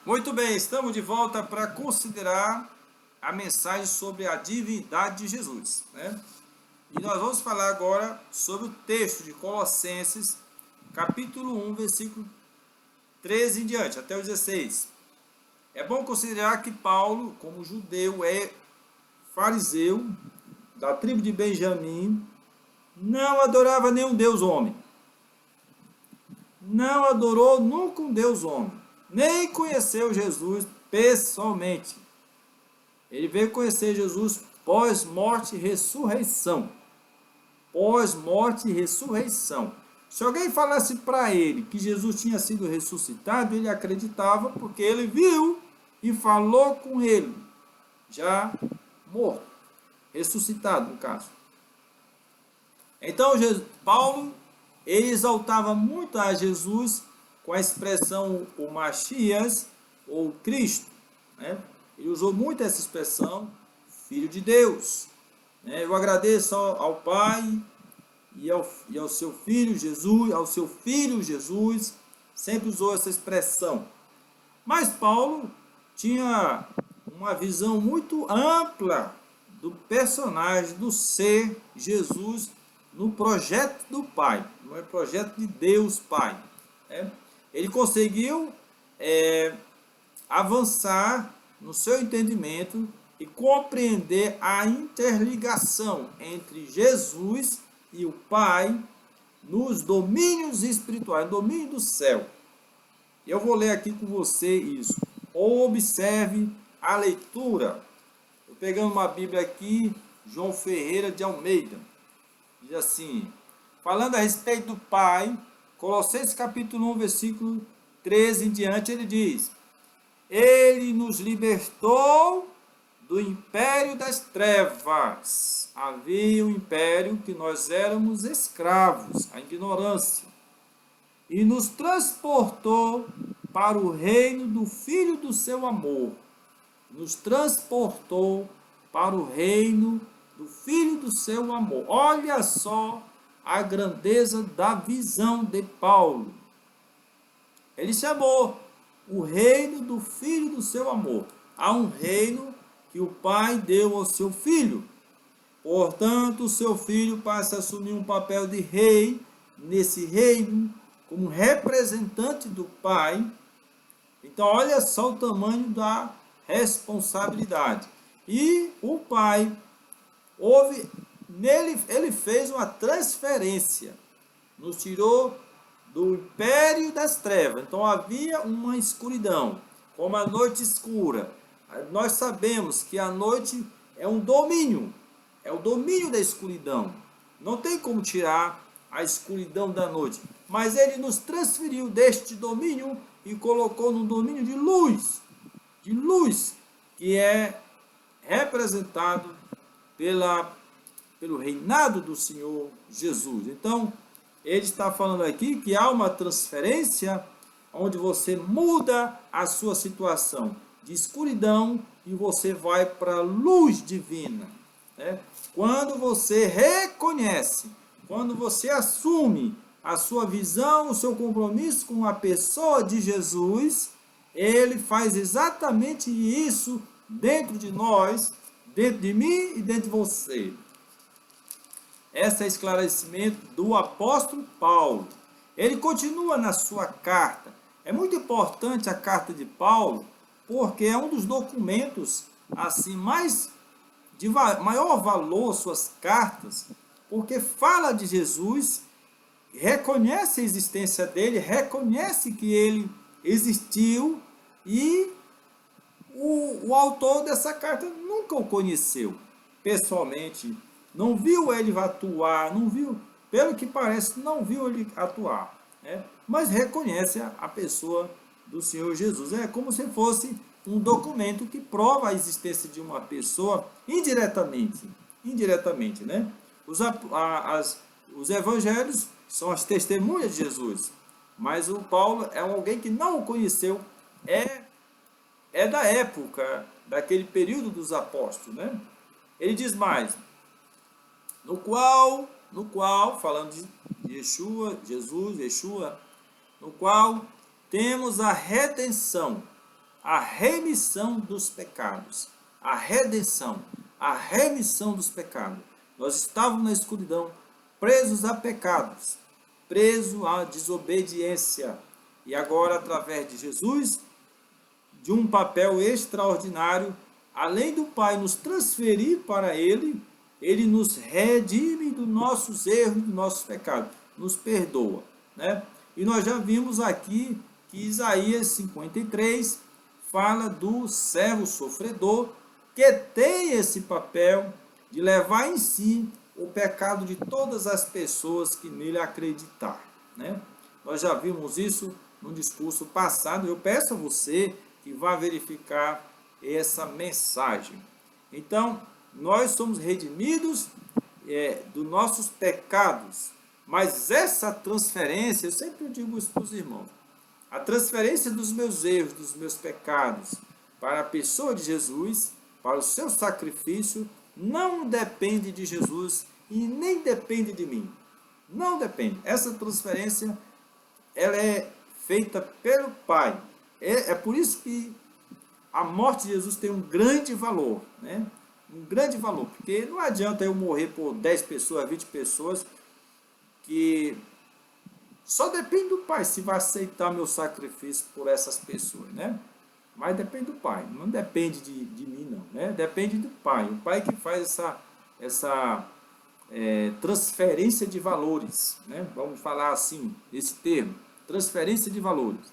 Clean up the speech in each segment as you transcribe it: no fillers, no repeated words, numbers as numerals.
Muito bem, estamos de volta para considerar a mensagem sobre a divindade de Jesus, né? E nós vamos falar agora sobre o texto de Colossenses, capítulo 1, versículo 13 em diante, até o 16. É bom considerar que Paulo, como judeu, é fariseu, da tribo de Benjamim, não adorava nenhum Deus homem. Não adorou nunca um Deus homem. Nem conheceu Jesus pessoalmente. Ele veio conhecer Jesus pós-morte e ressurreição. Pós-morte e ressurreição. Se alguém falasse para ele que Jesus tinha sido ressuscitado, ele acreditava porque ele viu e falou com ele, já morto, ressuscitado no caso. Então, Paulo, ele exaltava muito a Jesus com a expressão o Messias ou Cristo, né? Ele usou muito essa expressão, Filho de Deus. Eu agradeço ao Pai e ao seu Filho Jesus, ao seu Filho Jesus, sempre usou essa expressão. Mas Paulo tinha uma visão muito ampla do personagem, do ser Jesus, no projeto do Pai, no projeto de Deus Pai. Ele conseguiu avançar no seu entendimento e compreender a interligação entre Jesus e o Pai nos domínios espirituais, no domínio do céu. Eu vou ler aqui com você isso. Observe a leitura. Estou pegando uma Bíblia aqui, João Ferreira de Almeida. Diz assim, falando a respeito do Pai, Colossenses capítulo 1, versículo 13 em diante, ele diz: Ele nos libertou do império das trevas. Havia um império que nós éramos escravos, a ignorância, e nos transportou para o reino do Filho do seu amor. Nos transportou para o reino do Filho do seu amor. Olha só a grandeza da visão de Paulo. Ele chamou o reino do Filho do seu amor. Há um reino que o Pai deu ao seu Filho. Portanto, o seu Filho passa a assumir um papel de rei nesse reino, como representante do Pai. Então, olha só o tamanho da responsabilidade. E o Pai, ele fez uma transferência, nos tirou do império das trevas. Então havia uma escuridão, como a noite escura. Nós sabemos que a noite é um domínio, é o domínio da escuridão. Não tem como tirar a escuridão da noite, mas ele nos transferiu deste domínio e colocou no domínio de luz, que é representado pelo reinado do Senhor Jesus. Então, ele está falando aqui que há uma transferência onde você muda a sua situação de escuridão e você vai para a luz divina. Quando você reconhece, quando você assume a sua visão, o seu compromisso com a pessoa de Jesus, ele faz exatamente isso dentro de nós, dentro de mim e dentro de você. Esse é o esclarecimento do apóstolo Paulo. Ele continua na sua carta. É muito importante a carta de Paulo, porque é um dos documentos assim de maior valor, suas cartas, porque fala de Jesus, reconhece a existência dele, reconhece que ele existiu e o autor dessa carta nunca o conheceu pessoalmente, não viu ele atuar, não viu, pelo que parece, não viu ele atuar, mas reconhece a pessoa do Senhor Jesus. É como se fosse um documento que prova a existência de uma pessoa indiretamente, né? Os evangelhos são as testemunhas de Jesus, mas o Paulo é alguém que não o conheceu, é da época, daquele período dos apóstolos, né? Ele diz mais, no qual, falando de Yeshua, Jesus, Yeshua, no qual temos a redenção, a remissão dos pecados, a redenção, a remissão dos pecados. Nós estávamos na escuridão, presos a pecados, presos à desobediência. E agora, através de Jesus, de um papel extraordinário, além do Pai nos transferir para Ele, Ele nos redime dos nossos erros, dos nossos pecados, nos perdoa, né? E nós já vimos aqui que Isaías 53 fala do servo sofredor, que tem esse papel de levar em si o pecado de todas as pessoas que nele acreditar, né? Nós já vimos isso no discurso passado. Eu peço a você que vá verificar essa mensagem. Então, nós somos redimidos dos nossos pecados, mas essa transferência, eu sempre digo isso para os irmãos, a transferência dos meus erros, dos meus pecados, para a pessoa de Jesus, para o seu sacrifício, não depende de Jesus e nem depende de mim. Não depende. Essa transferência, ela é feita pelo Pai. É por isso que a morte de Jesus tem um grande valor, né? Um grande valor, porque não adianta eu morrer por 10 pessoas, 20 pessoas, que só depende do Pai se vai aceitar meu sacrifício por essas pessoas, né? Mas depende do Pai, não depende de mim, não, né? Depende do Pai, o Pai que faz essa transferência de valores, né? Vamos falar assim, esse termo, transferência de valores.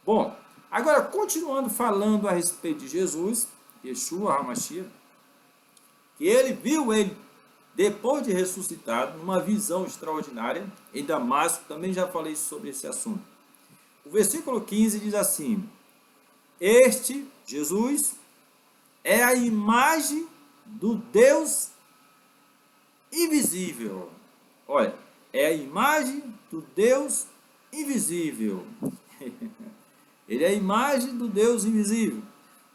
Bom, agora continuando falando a respeito de Jesus, Yeshua HaMashiach, que ele viu ele depois de ressuscitado, numa visão extraordinária, em Damasco, também já falei sobre esse assunto. O versículo 15 diz assim: este, Jesus, é a imagem do Deus invisível. Olha, é a imagem do Deus invisível. Ele é a imagem do Deus invisível.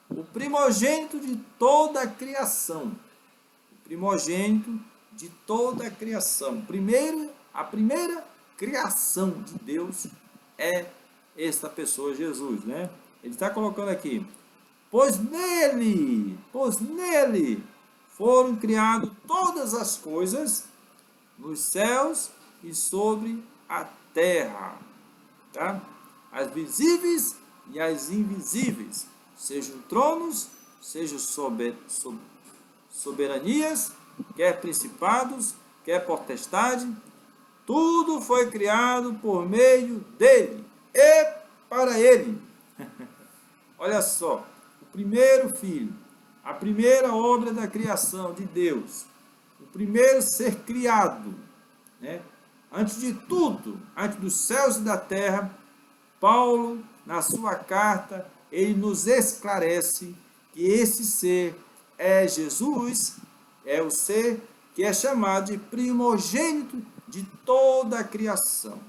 O primogênito de toda a criação. O primogênito de toda a criação. A primeira criação de Deus é esta pessoa, Jesus, né? Ele está colocando aqui: pois nele foram criadas todas as coisas nos céus e sobre a terra, tá? As visíveis e as invisíveis, sejam tronos, sejam soberanias, quer principados, quer potestade, tudo foi criado por meio dele e para ele. Olha só, o primeiro filho, a primeira obra da criação de Deus, o primeiro ser criado, né? Antes de tudo, antes dos céus e da terra, Paulo, na sua carta, ele nos esclarece que esse ser é Jesus, é o ser que é chamado de primogênito de toda a criação.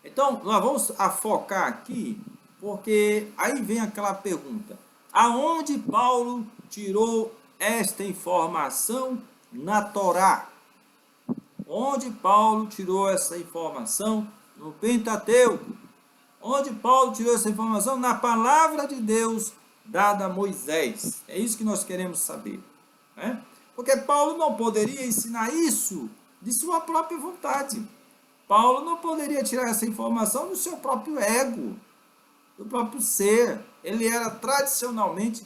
Então, nós vamos focar aqui, porque aí vem aquela pergunta: aonde Paulo tirou esta informação na Torá? Onde Paulo tirou essa informação no Pentateuco? Onde Paulo tirou essa informação? Na palavra de Deus dada a Moisés. É isso que nós queremos saber, né? Porque Paulo não poderia ensinar isso de sua própria vontade. Paulo não poderia tirar essa informação do seu próprio ego, do próprio ser. Ele era tradicionalmente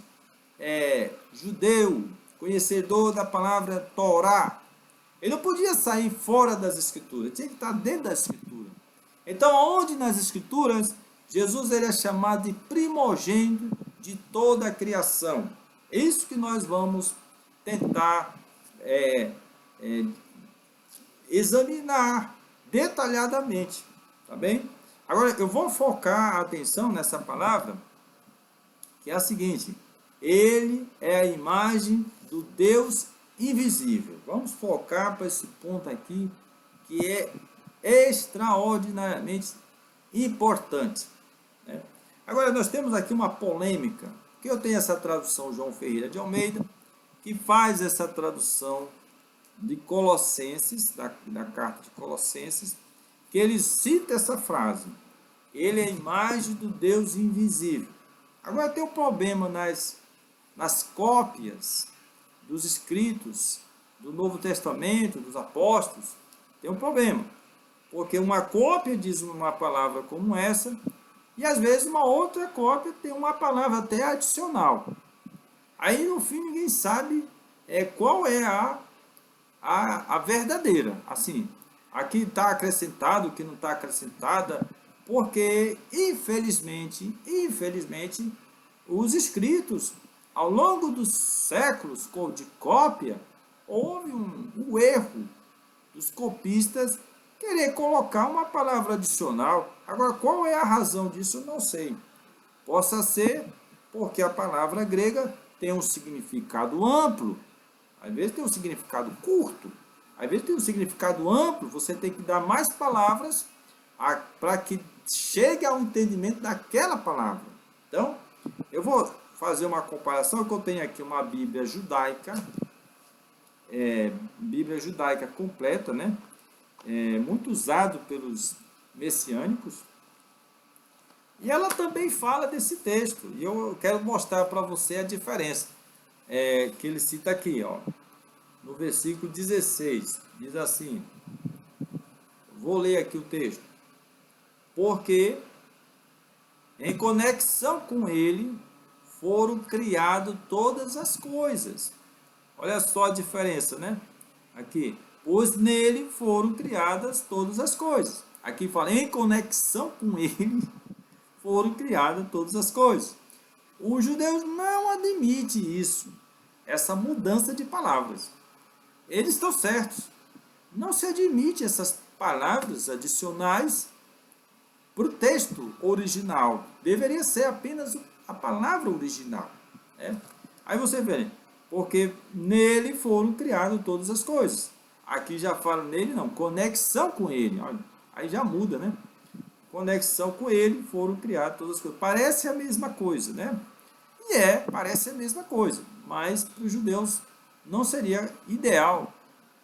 judeu, conhecedor da palavra Torá. Ele não podia sair fora das Escrituras, tinha que estar dentro da Escritura. Então, onde nas Escrituras, Jesus ele é chamado de primogênito de toda a criação. É isso que nós vamos tentar examinar detalhadamente, tá bem? Agora, eu vou focar a atenção nessa palavra, que é a seguinte: ele é a imagem do Deus invisível. Vamos focar para esse ponto aqui, que é extraordinariamente importante, né? Agora, nós temos aqui uma polêmica, que eu tenho essa tradução João Ferreira de Almeida, que faz essa tradução de Colossenses, da carta de Colossenses, que ele cita essa frase: Ele é a imagem do Deus invisível. Agora tem um problema nas cópias dos escritos do Novo Testamento, dos apóstolos. Tem um problema, porque uma cópia diz uma palavra como essa, e às vezes uma outra cópia tem uma palavra até adicional. Aí no fim ninguém sabe qual é a verdadeira. Assim, aqui está acrescentado, o que não está acrescentada, porque infelizmente, os escritos ao longo dos séculos de cópia, houve um erro dos copistas querer colocar uma palavra adicional. Agora, qual é a razão disso? Eu não sei. Possa ser porque a palavra grega tem um significado amplo, às vezes tem um significado curto, às vezes tem um significado amplo, você tem que dar mais palavras para que chegue ao entendimento daquela palavra. Então, eu vou fazer uma comparação, que eu tenho aqui uma Bíblia judaica, Bíblia judaica completa, né? Muito usado pelos messiânicos, e ela também fala desse texto, e eu quero mostrar para você a diferença que ele cita aqui, ó, no versículo 16, diz assim, vou ler aqui o texto, porque em conexão com ele foram criadas todas as coisas. Olha só a diferença, né? Aqui, pois nele foram criadas todas as coisas. Aqui fala, em conexão com ele foram criadas todas as coisas. Os judeus não admitem isso, essa mudança de palavras. Eles estão certos. Não se admite essas palavras adicionais para o texto original. Deveria ser apenas a palavra original. Né? Aí você vê, porque nele foram criadas todas as coisas. Aqui já fala nele, não, conexão com ele. Olha, aí já muda, né? Conexão com ele foram criadas todas as coisas. Parece a mesma coisa, né? E parece a mesma coisa. Mas para os judeus não seria ideal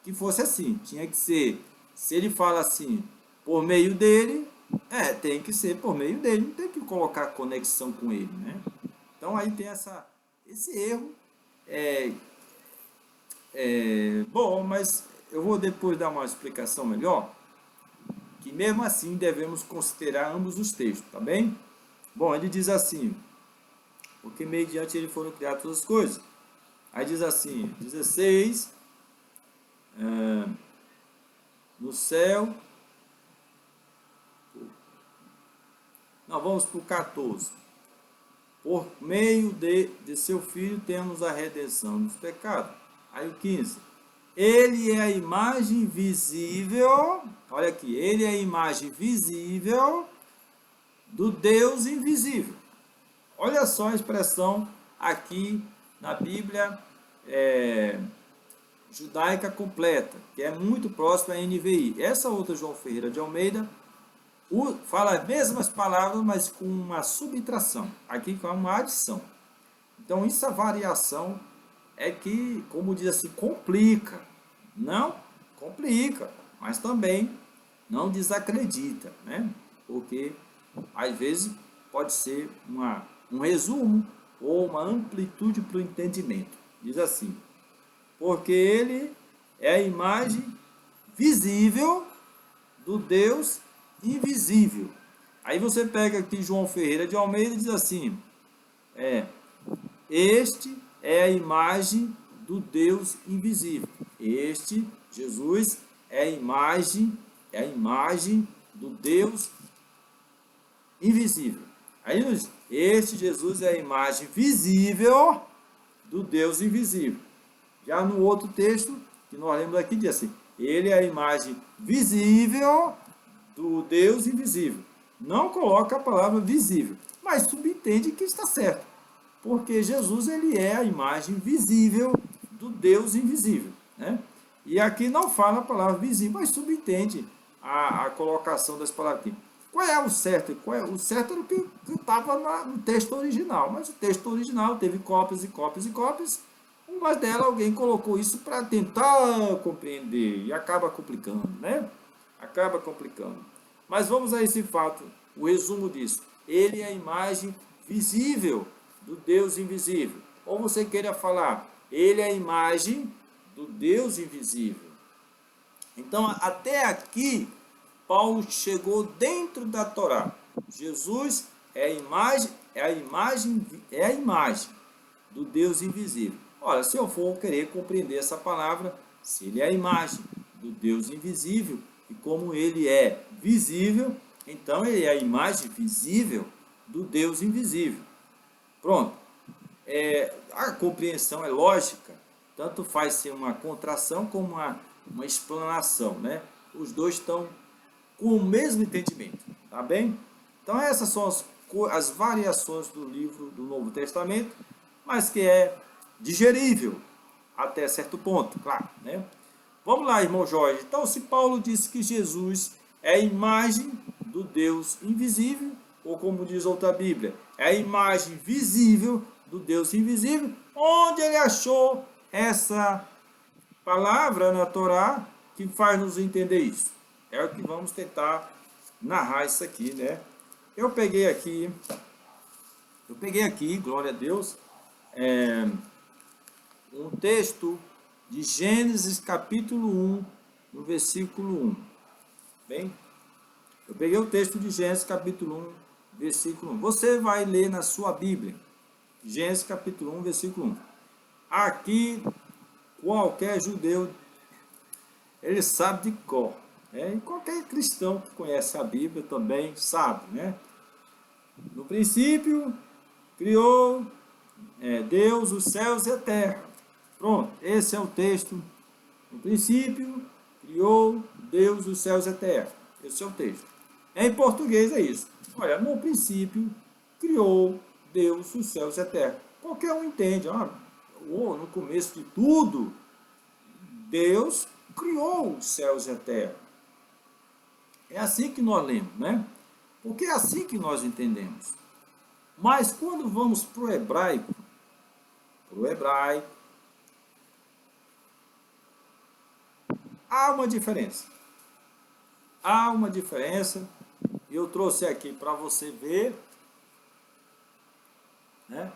que fosse assim. Tinha que ser, se ele fala assim, por meio dele, tem que ser por meio dele. Não tem que colocar conexão com ele, né? Então aí tem esse erro. Bom, mas eu vou depois dar uma explicação melhor, que mesmo assim devemos considerar ambos os textos, tá bem? Bom, ele diz assim, porque mediante ele foram criadas todas as coisas. Aí diz assim, 16, no céu, não, vamos para o 14. Por meio de seu Filho temos a redenção dos pecados. Aí o 15. Ele é a imagem visível, olha aqui, ele é a imagem visível do Deus invisível. Olha só a expressão aqui na Bíblia judaica completa, que é muito próxima à NVI. Essa outra, João Ferreira de Almeida, fala as mesmas palavras, mas com uma subtração. Aqui com uma adição. Então, essa variação é que, como diz assim, complica. Não complica, mas também não desacredita, né? Porque, às vezes, pode ser um resumo ou uma amplitude para o entendimento. Diz assim, porque ele é a imagem visível do Deus invisível. Aí você pega aqui João Ferreira de Almeida e diz assim, este é a imagem do Deus invisível. Este, Jesus, é a imagem do Deus invisível. Aí diz, este Jesus é a imagem visível do Deus invisível. Já no outro texto, que nós lemos aqui, diz assim, ele é a imagem visível do Deus invisível. Não coloca a palavra visível, mas subentende que está certo. Porque Jesus ele é a imagem visível do Deus invisível. Né? E aqui não fala a palavra visível, mas subentende a colocação das palavras aqui. Qual é o certo? O certo era o que estava no texto original, mas o texto original teve cópias e cópias e cópias. Uma delas alguém colocou isso para tentar compreender e acaba complicando, né? Acaba complicando. Mas vamos a esse fato o resumo disso? Ele é a imagem visível do Deus invisível. Ou você queira falar, ele é a imagem do Deus invisível. Então, até aqui, Paulo chegou dentro da Torá. Jesus é a imagem, do Deus invisível. Olha, se eu for querer compreender essa palavra, se ele é a imagem do Deus invisível, e como ele é visível, então ele é a imagem visível do Deus invisível. Pronto. A compreensão é lógica, tanto faz ser uma contração como uma explanação, né? Os dois estão com o mesmo entendimento, tá bem? Então essas são as variações do livro do Novo Testamento, mas que é digerível até certo ponto, claro, né? Vamos lá, irmão Jorge. Então, se Paulo disse que Jesus é a imagem do Deus invisível, ou como diz outra Bíblia, é a imagem visível do Deus invisível, onde ele achou essa palavra na Torá que faz nos entender isso? É o que vamos tentar narrar isso aqui, né? Eu peguei aqui, glória a Deus, um texto de Gênesis capítulo 1, no versículo 1. Bem, eu peguei o texto de Gênesis capítulo 1, versículo 1. Você vai ler na sua Bíblia, Gênesis capítulo 1, versículo 1. Aqui, qualquer judeu, ele sabe de cor. E qualquer cristão que conhece a Bíblia também sabe, né? No princípio, criou Deus os céus e a terra. Pronto, esse é o texto. No princípio, criou Deus os céus e a terra. Esse é o texto. Em português é isso. Olha, no princípio, criou Deus os céus e a terra. Qualquer um entende. No começo de tudo, Deus criou os céus e a terra. É assim que nós lemos, né? Porque é assim que nós entendemos. Mas quando vamos para o hebraico, há uma diferença. Há uma diferença. E eu trouxe aqui para você ver. Né?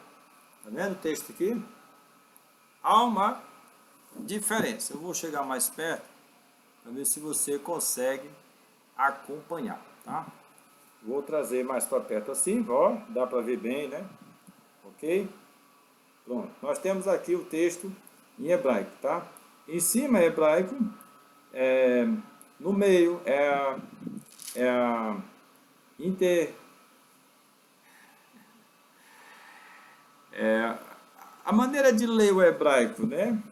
Tá vendo o texto aqui? Há uma diferença. Eu vou chegar mais perto para ver se você consegue acompanhar, tá? Vou trazer mais para perto assim, ó, dá para ver bem, né? Ok? Pronto. Nós temos aqui o texto em hebraico, tá? Em cima é hebraico, no meio a maneira de ler o hebraico, né?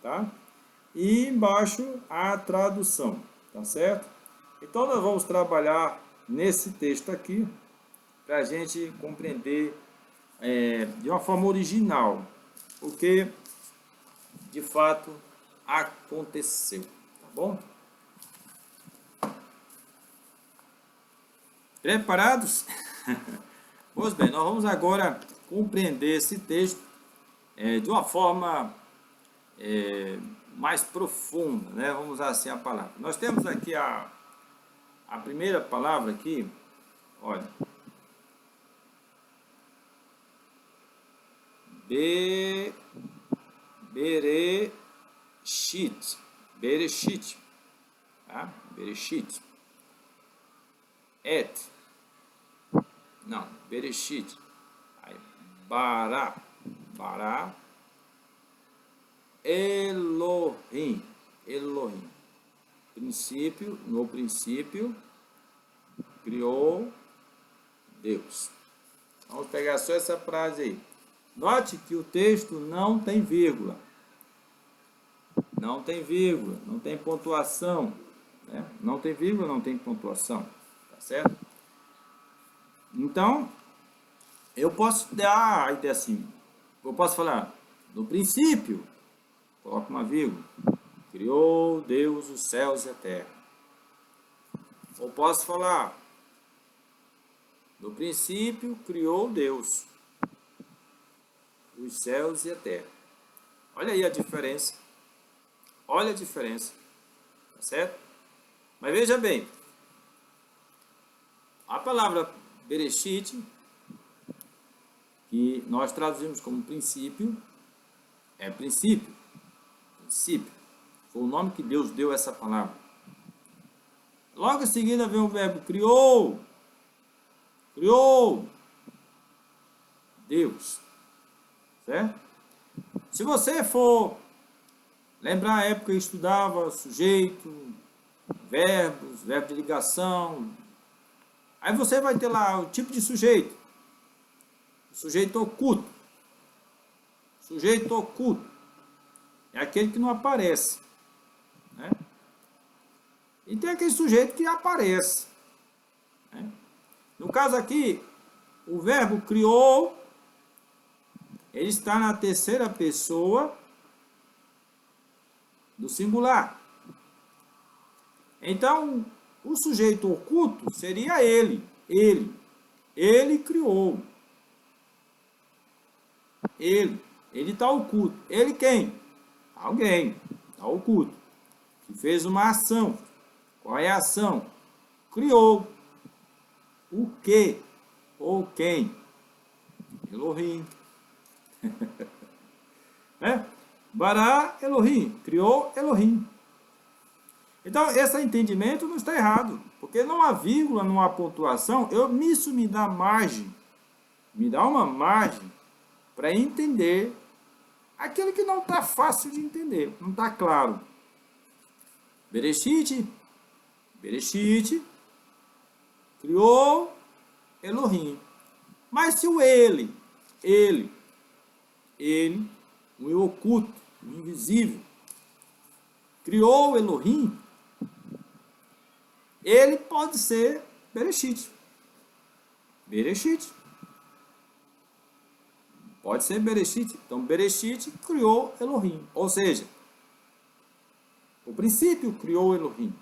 Tá? E embaixo a tradução, tá certo? Então nós vamos trabalhar nesse texto aqui para a gente compreender de uma forma original o que de fato aconteceu, tá bom? Preparados? Pois bem, nós vamos agora compreender esse texto de uma forma mais profunda, né? Vamos usar assim a palavra. Nós temos aqui a primeira palavra aqui, olha, Bereshit, tá? Bereshit, Bereshit, aí, Bará, Elohim, no princípio, criou Deus. Vamos pegar só essa frase aí. Note que o texto não tem vírgula. Não tem pontuação. Né? Não tem vírgula, não tem pontuação. Tá certo? Então, eu posso dar a ideia assim. Eu posso falar, no princípio, coloca uma vírgula. Criou Deus os céus e a terra. Ou posso falar, no princípio, criou Deus os céus e a terra. Olha aí a diferença. Olha a diferença. Tá certo? Mas veja bem. A palavra Bereshit, que nós traduzimos como princípio, é princípio. Princípio. Foi o nome que Deus deu a essa palavra. Logo em seguida vem o verbo criou. Criou. Deus. Certo? Se você for lembrar a época que eu estudava sujeito, verbos, verbo de ligação, aí você vai ter lá o tipo de sujeito. Sujeito oculto. Sujeito oculto. É aquele que não aparece. Né? E tem aquele sujeito que aparece. Né? No caso aqui, o verbo criou, ele está na terceira pessoa do singular. Então, o sujeito oculto seria ele. Ele. Ele criou. Ele está oculto. Ele quem? Alguém. Está oculto. Que fez uma ação. Qual é a ação? Criou. O que? Ou quem? Elohim. Né? Bará Elohim. Criou Elohim. Então, esse entendimento não está errado. Porque não há vírgula, não há pontuação. Isso me dá margem. Me dá uma margem para entender aquilo que não está fácil de entender, não está claro. Bereshit, criou Elohim. Mas se o ele, o eu oculto, o invisível, criou Elohim, ele pode ser Bereshit. Pode ser Bereshit. Então, Bereshit criou Elohim. Ou seja, o princípio criou Elohim.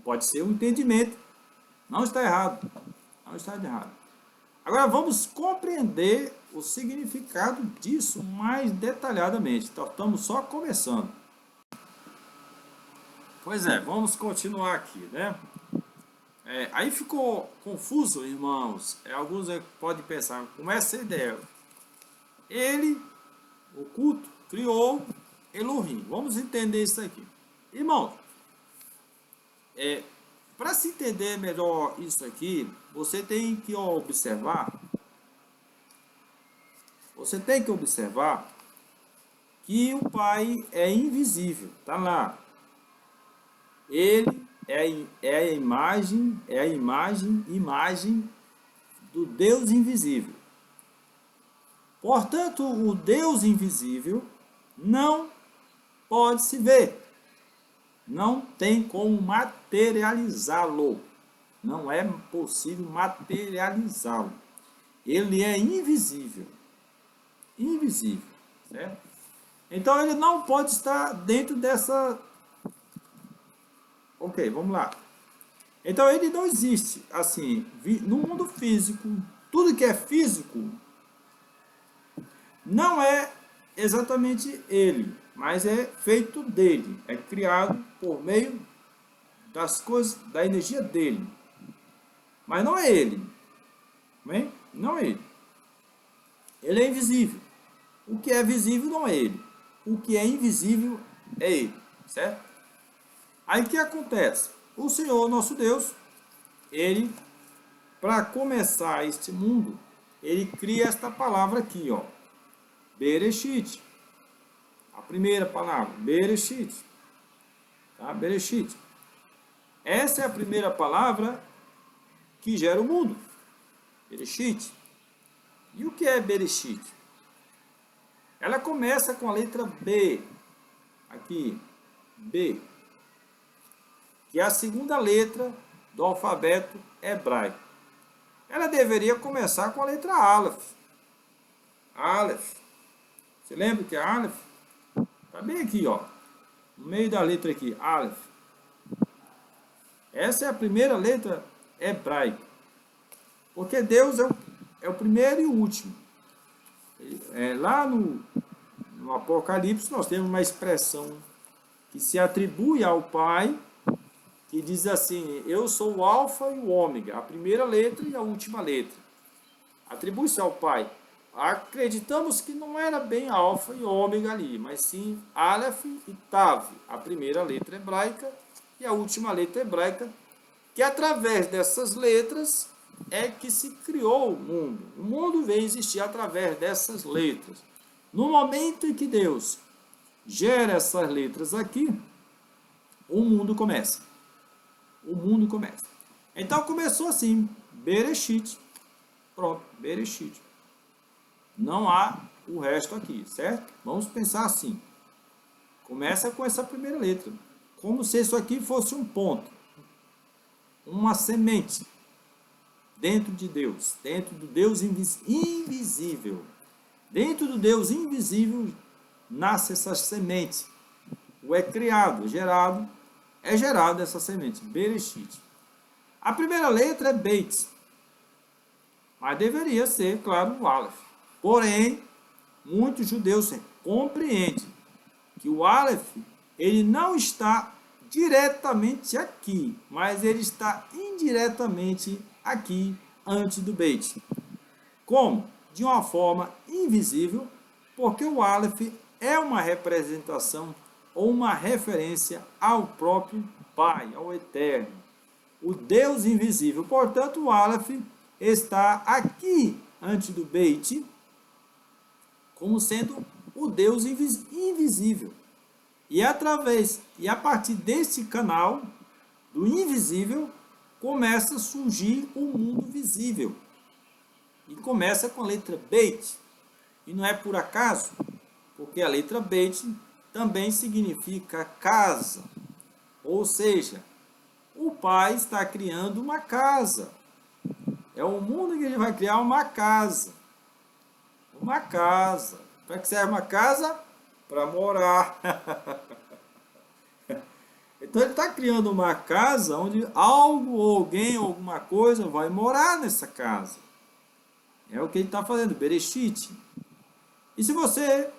Pode ser um entendimento. Não está errado. Não está errado. Agora, vamos compreender o significado disso mais detalhadamente. Então, estamos só começando. Pois é, vamos continuar aqui, né? Aí ficou confuso, irmãos. Alguns podem pensar, como é essa ideia? Ele, oculto, criou Elohim. Vamos entender isso aqui. Irmãos, para se entender melhor isso aqui, você tem que observar. Você tem que observar que o Pai é invisível. Está lá. Ele é a imagem do Deus invisível. Portanto, o Deus invisível não pode se ver. Não tem como materializá-lo. Não é possível materializá-lo. Ele é invisível. Invisível. Certo? Então, ele não pode estar dentro dessa... Ok, vamos lá. Então, ele não existe, assim, no mundo físico. Tudo que é físico não é exatamente ele, mas é feito dele. É criado por meio das coisas, da energia dele. Mas não é ele. Bem? Não é ele. Ele é invisível. O que é visível não é ele. O que é invisível é ele. Certo? Aí o que acontece? O Senhor, nosso Deus, ele, para começar este mundo, ele cria esta palavra aqui, ó. Bereshit. A primeira palavra, Bereshit. Tá? Bereshit. Essa é a primeira palavra que gera o mundo. Bereshit. E o que é Bereshit? Ela começa com a letra B. Aqui, B. Que é a segunda letra do alfabeto hebraico. Ela deveria começar com a letra Aleph. Aleph. Você lembra que é Aleph? Está bem aqui, ó. No meio da letra aqui, Aleph. Essa é a primeira letra hebraica. Porque Deus é o primeiro e o último. Lá no Apocalipse nós temos uma expressão que se atribui ao Pai, que diz assim: eu sou o alfa e o ômega, a primeira letra e a última letra. Atribui-se ao Pai. Acreditamos que não era bem alfa e ômega ali, mas sim Aleph e Tav, a primeira letra hebraica e a última letra hebraica, que através dessas letras é que se criou o mundo. O mundo veio existir através dessas letras. No momento em que Deus gera essas letras aqui, o mundo começa. O mundo começa. Então começou assim, Bereshit. Pronto, Bereshit. Não há o resto aqui, certo? Vamos pensar assim. Começa com essa primeira letra. Como se isso aqui fosse um ponto. Uma semente. Dentro de Deus. Dentro do Deus invisível. Dentro do Deus invisível nasce essa semente. O é criado, gerado. É gerada essa semente. Bereshit. A primeira letra é Beit. Mas deveria ser, claro, o Aleph. Porém, muitos judeus compreendem que o Aleph, ele não está diretamente aqui, mas ele está indiretamente aqui, antes do Beit. Como? De uma forma invisível, porque o Aleph é uma representação ou uma referência ao próprio Pai, ao Eterno, o Deus invisível. Portanto, o Aleph está aqui, antes do Beit, como sendo o Deus invisível. E a partir desse canal, do invisível, começa a surgir o mundo visível. E começa com a letra Beit. E não é por acaso, porque a letra Beit também significa casa. Ou seja, o Pai está criando uma casa. É o mundo que ele vai criar uma casa. Uma casa. Para que serve uma casa? Para morar. Então ele está criando uma casa onde algo, alguém, alguma coisa vai morar nessa casa. É o que ele está fazendo, Bereshit. E se você...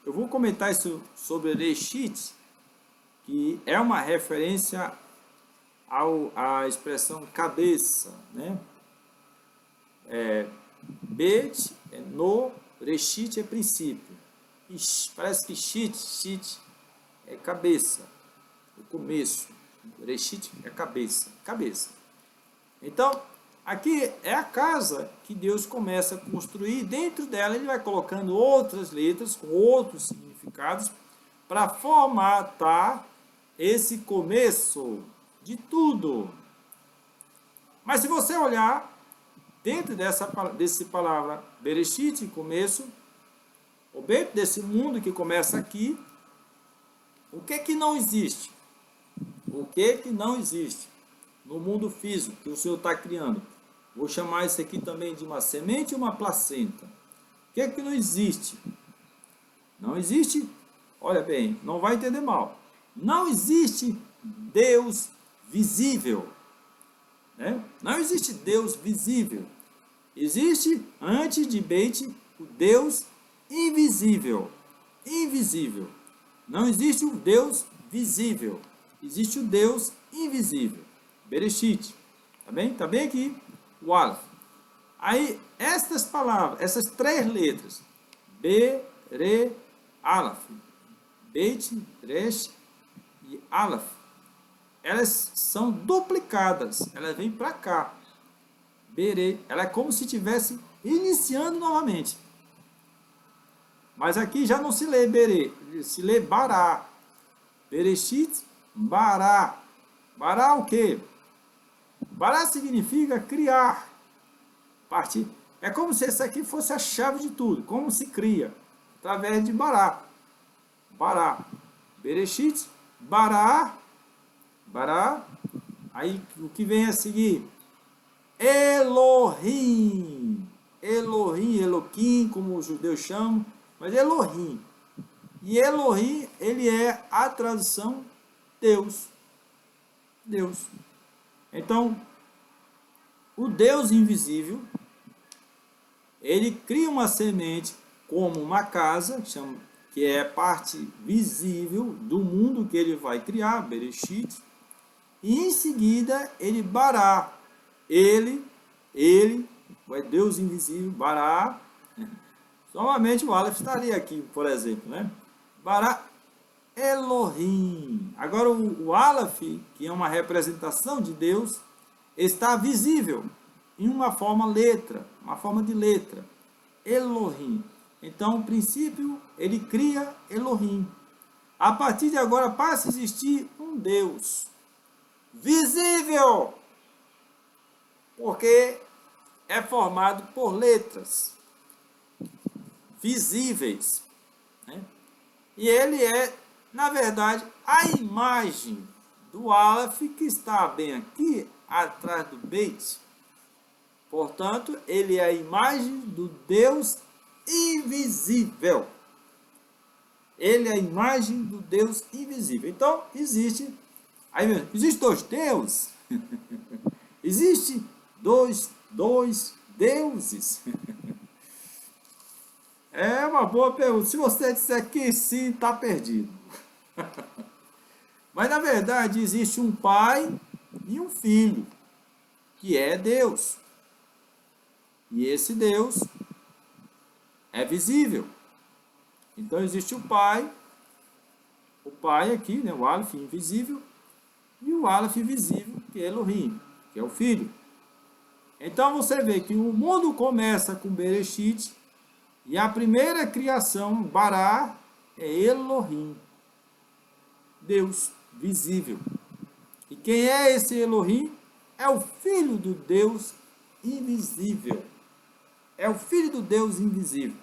Eu vou comentar isso sobre Bereshit, que é uma referência à expressão cabeça, né? Bet é no, Reshit é princípio. Parece que shit é cabeça, o começo. Reshit é cabeça, cabeça. Então, aqui é a casa que Deus começa a construir. Dentro dela ele vai colocando outras letras com outros significados para formatar esse começo de tudo. Mas se você olhar dentro desse palavra Bereshit, começo, ou dentro desse mundo que começa aqui, o que não existe? O que não existe no mundo físico que o Senhor está criando? Vou chamar isso aqui também de uma semente e uma placenta. O que não existe? Não existe, olha bem, não vai entender mal. Não existe Deus visível. Né? Não existe Deus visível. Existe, antes de Beit, o Deus invisível. Invisível. Não existe o Deus visível. Existe o Deus invisível. Bereshit. Tá bem? Tá bem aqui. O Aleph. Aí, estas palavras, essas três letras. Bere, Aleph. Beit, Resh e Aleph. Elas são duplicadas. Elas vêm para cá. Bere. Ela é como se estivesse iniciando novamente. Mas aqui já não se lê Bere. Se lê Bará. Bereshit, Bará. Bará o quê? Bará significa criar. Partir. É como se essa aqui fosse a chave de tudo. Como se cria? Através de Bará. Bará. Bereshit, Bará. Bará. Aí o que vem a seguir? Elohim. Elohim, Eloquim, como os judeus chamam, mas Elohim. E Elohim, ele é a tradução Deus. Deus. Então, o Deus invisível, ele cria uma semente como uma casa, que é parte visível do mundo que ele vai criar, Bereshit. E em seguida, ele Bará. Ele, é Deus invisível, Bará. Somente o Aleph estaria aqui, por exemplo, né? Bará Elohim. Agora o Aleph, que é uma representação de Deus, está visível em uma forma de letra. Elohim. Então, o princípio, ele cria Elohim. A partir de agora passa a existir um Deus visível, porque é formado por letras visíveis, né? E ele é, na verdade, a imagem do Aleph, que está bem aqui atrás do Beit. Portanto, ele é a imagem do Deus invisível. Ele é a imagem do Deus invisível. Então, existe dois deuses? Existe dois deuses? É uma boa pergunta. Se você disser que sim, está perdido. Mas, na verdade, existe um pai e um filho, que é Deus. E esse Deus é visível. Então, existe o pai aqui, né, o Aleph invisível, e o Aleph visível, que é Elohim, que é o filho. Então, você vê que o mundo começa com Bereshit, e a primeira criação, Bará, é Elohim, Deus visível. E quem é esse Elohim? É o filho do Deus invisível. É o filho do Deus invisível.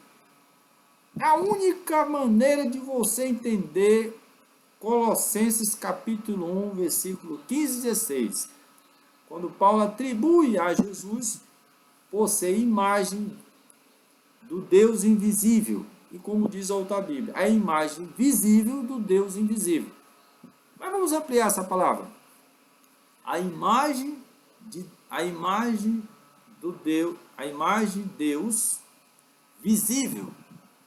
É a única maneira de você entender Colossenses capítulo 1, versículo 15 e 16. Quando Paulo atribui a Jesus por ser imagem do Deus invisível. E como diz a outra Bíblia, a imagem visível do Deus invisível. Mas vamos ampliar essa palavra. A imagem do Deus, a imagem Deus visível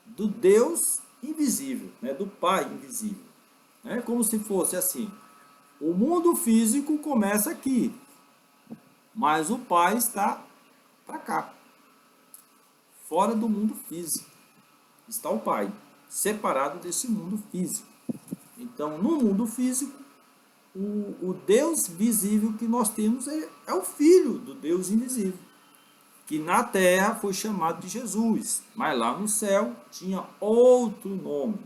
do Deus invisível, né, do Pai invisível. É como se fosse assim: o mundo físico começa aqui, mas o Pai está para cá, fora do mundo físico. Está o Pai, separado desse mundo físico. Então, no mundo físico, o Deus visível que nós temos é o Filho do Deus invisível, que na terra foi chamado de Jesus, mas lá no céu tinha outro nome.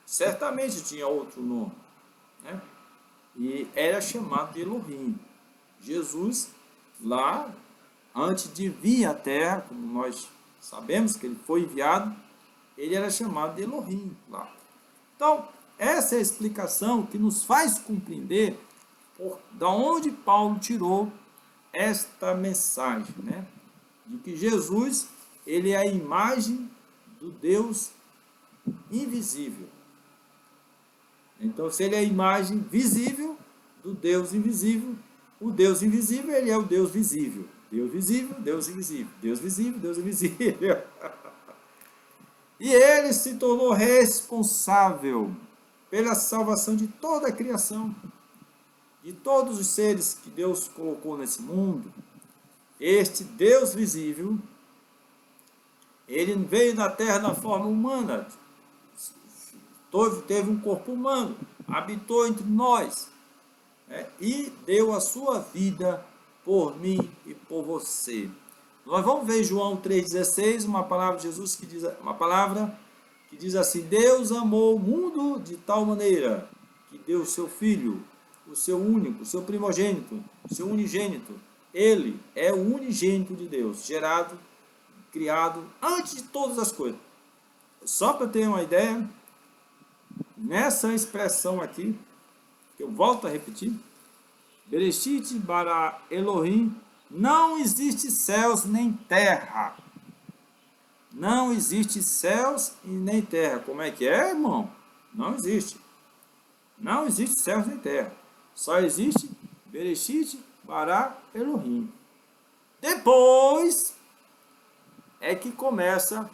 Certamente tinha outro nome, né? E era chamado de Elohim. Jesus, lá, antes de vir à terra, como nós sabemos que ele foi enviado, ele era chamado de Elohim lá. Então, essa é a explicação que nos faz compreender da onde Paulo tirou esta mensagem, né? De que Jesus, ele é a imagem do Deus invisível. Então, se ele é a imagem visível do Deus invisível, o Deus invisível, ele é o Deus visível. Deus visível, Deus invisível. Deus visível, Deus invisível. E ele se tornou responsável pela salvação de toda a criação, de todos os seres que Deus colocou nesse mundo. Este Deus visível, ele veio na terra na forma humana, teve um corpo humano, habitou entre nós, né, e deu a sua vida por mim e por você. Nós vamos ver João 3,16, uma palavra de Jesus que diz assim: Deus amou o mundo de tal maneira que deu o seu Filho, o seu único, o seu primogênito, o seu unigênito. Ele é o unigênito de Deus, gerado, criado antes de todas as coisas. Só para ter uma ideia, nessa expressão aqui, que eu volto a repetir, Bereshit bara Elohim, não existe céus nem terra. Não existe céus e nem terra. Como é que é, irmão? Não existe. Não existe céus nem terra. Só existe Bereshit bara Elohim. Depois é que começa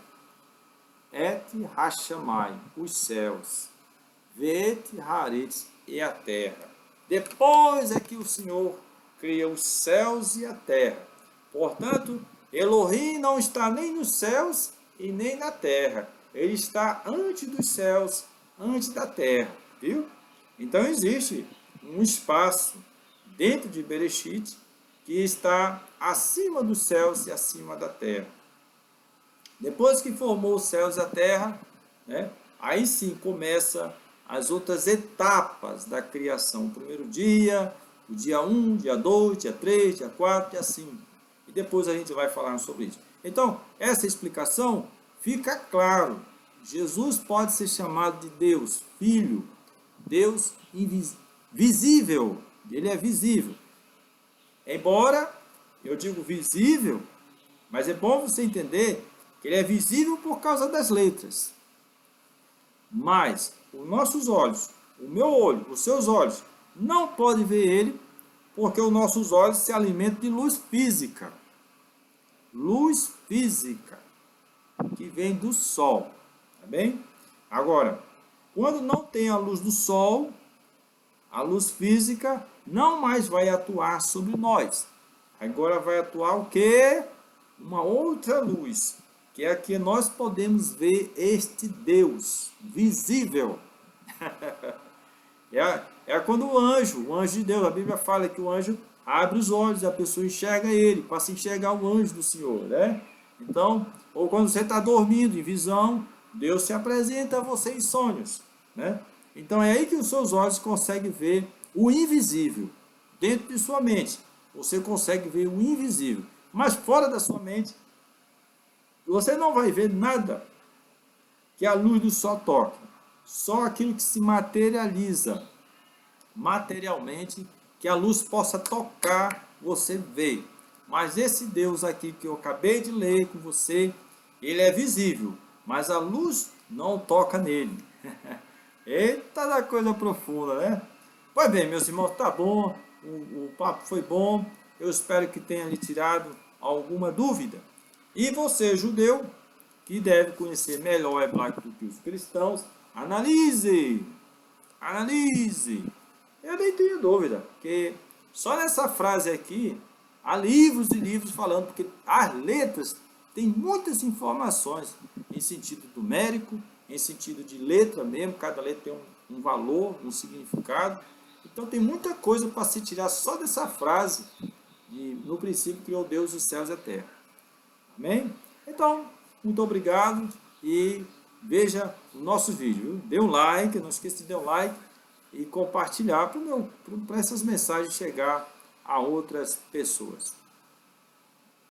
Et Hashamai, os céus, Vet Haaretz e a terra. Depois é que o Senhor cria os céus e a terra. Portanto, Elohim não está nem nos céus e nem na terra. Ele está antes dos céus, antes da terra, viu? Então existe um espaço dentro de Bereshit que está acima dos céus e acima da terra. Depois que formou os céus e a terra, né, aí sim começa as outras etapas da criação. O primeiro dia, o dia 1, dia 2, dia 3, dia 4, dia 5. E depois a gente vai falar sobre isso. Então, essa explicação fica claro. Jesus pode ser chamado de Deus, Filho, Deus invisível. Ele é visível. Embora eu digo visível, mas é bom você entender que ele é visível por causa das letras. Mas os nossos olhos, o meu olho, os seus olhos, não podem ver ele, porque os nossos olhos se alimentam de luz física. Luz física, que vem do sol. Tá bem? Agora, quando não tem a luz do sol, a luz física não mais vai atuar sobre nós. Agora vai atuar o quê? Uma outra luz, que é a que nós podemos ver este Deus visível. É quando o anjo de Deus, a Bíblia fala que o anjo abre os olhos e a pessoa enxerga ele, passa a enxergar o anjo do Senhor, né? Então, ou quando você está dormindo em visão, Deus se apresenta a você em sonhos, né? Então é aí que os seus olhos conseguem ver o invisível. Dentro de sua mente, você consegue ver o invisível. Mas fora da sua mente, você não vai ver nada que a luz do sol toque. Só aquilo que se materializa materialmente, que a luz possa tocar, você vê. Mas esse Deus aqui que eu acabei de ler com você, ele é visível, mas a luz não toca nele. Eita, da coisa profunda, né? Pois bem, meus irmãos, tá bom, o papo foi bom, eu espero que tenha lhe tirado alguma dúvida. E você, judeu, que deve conhecer melhor o hebraico do que os cristãos, analise, analise. Eu nem tenho dúvida, porque só nessa frase aqui, há livros e livros falando, porque as letras têm muitas informações em sentido numérico, em sentido de letra mesmo, cada letra tem um valor, um significado. Então tem muita coisa para se tirar só dessa frase, no princípio criou Deus os céus e a terra. Amém? Então, muito obrigado e veja o nosso vídeo. Viu? Dê um like, não esqueça de dar um like e compartilhar para essas mensagens chegar a outras pessoas.